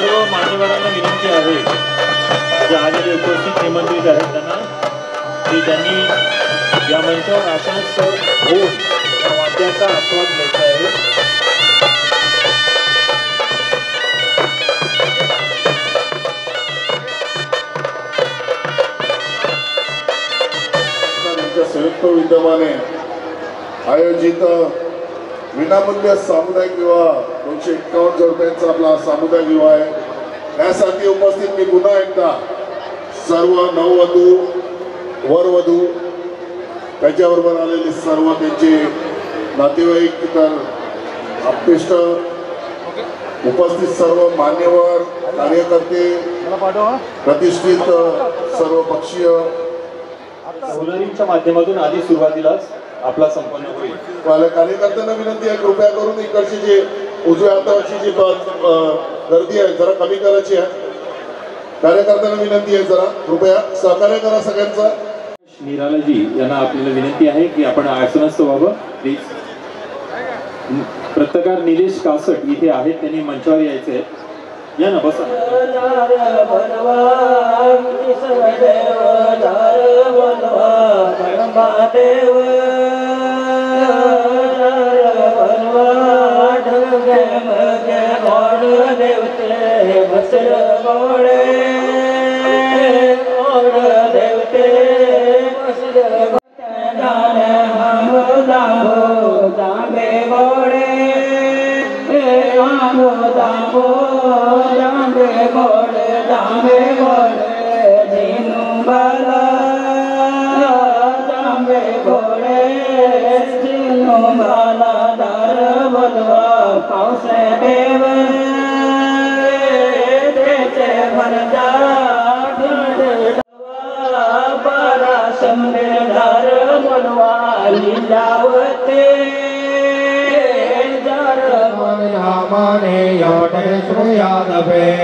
सर्व मान्यवरांना विनंती आहे जे आलेले उपस्थित निमंत्रित आहेत त्यांनी या मंचावर आसनस्थ होऊन या वाद्याचा आस्वाद घ्यायचा आहे। संयुक्त विद्यमाने आयोजित विनामूल्य सामुदायिक विवाह 251 रुपयांचा आपला सामुदायिक विवाह आहे। यासाठी उपस्थित मी पुन्हा एकदा सर्व नववधू वरवधू त्याच्याबरोबर आलेले सर्व त्यांचे नातेवाईक तर आप्तेष्ट उपस्थित सर्व मान्यवर कार्यकर्ते प्रतिष्ठित सर्व पक्षीय सोलरीच्या माध्यमातून आधी सुरुवातीलाच आपला संपन्न होईल। कार्यकर्त्यांना विनंती आहे कृपया करून इकडची जी उजव्या हातावरची जी गर्दी आहे जरा कमी करायची आहे। कार्यकर्त्यांना विनंती आहे जरा कृपया सहकार्य करा सगळ्यांचा। निरालाजी यांना आपल्याला विनंती आहे की आपण आसनस्थ व्हावं प्लीज। पत्रकार निलेश कासट इथे आहेत, त्यांनी मंचावर यायचे आहे। या ना बसा।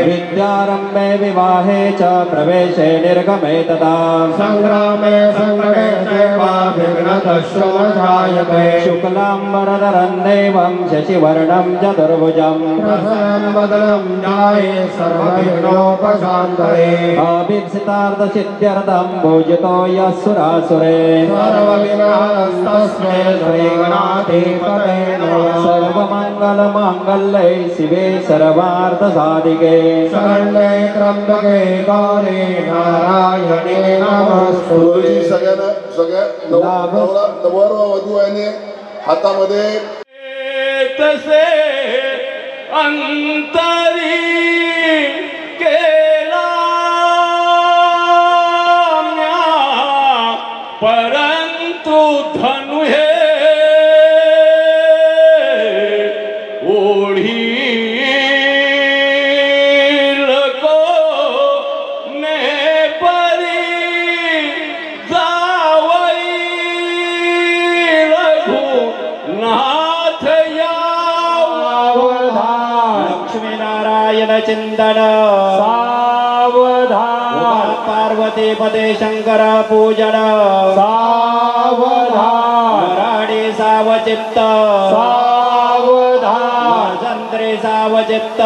विद्यारंभे विवाहे च प्रवेशे निर्गमे तथा संग्रामे संग्रहे सेवा विघ्नतश्चोजायते शुक्लांबरधरं देवं शशिवर्णं चतुर्भुजं प्रसन्नवदनं ध्याये सर्वविघ्नोपशान्तये अभीप्सितार्थसिद्ध्यर्थं पूजितो यः सुरासुरे सर्वविघ्नहस्तस्मै श्रीगणाधिपतये नमः। सर्वमङ्गलमाङ्गल्ये शिवे सर्वार्थसाधिके शरण्ये त्र्यंबके गौरी नारायणे नमोस्तुते। सगळ्या नवर वधू आहे हातामध्ये तसे अंतरी केला परंतु धनु हे ओढी चिंतन सावधान पार्वती पदे शंकर पूजन सावधान राणी सावचित्त सावधान चंद्रे सावचित्त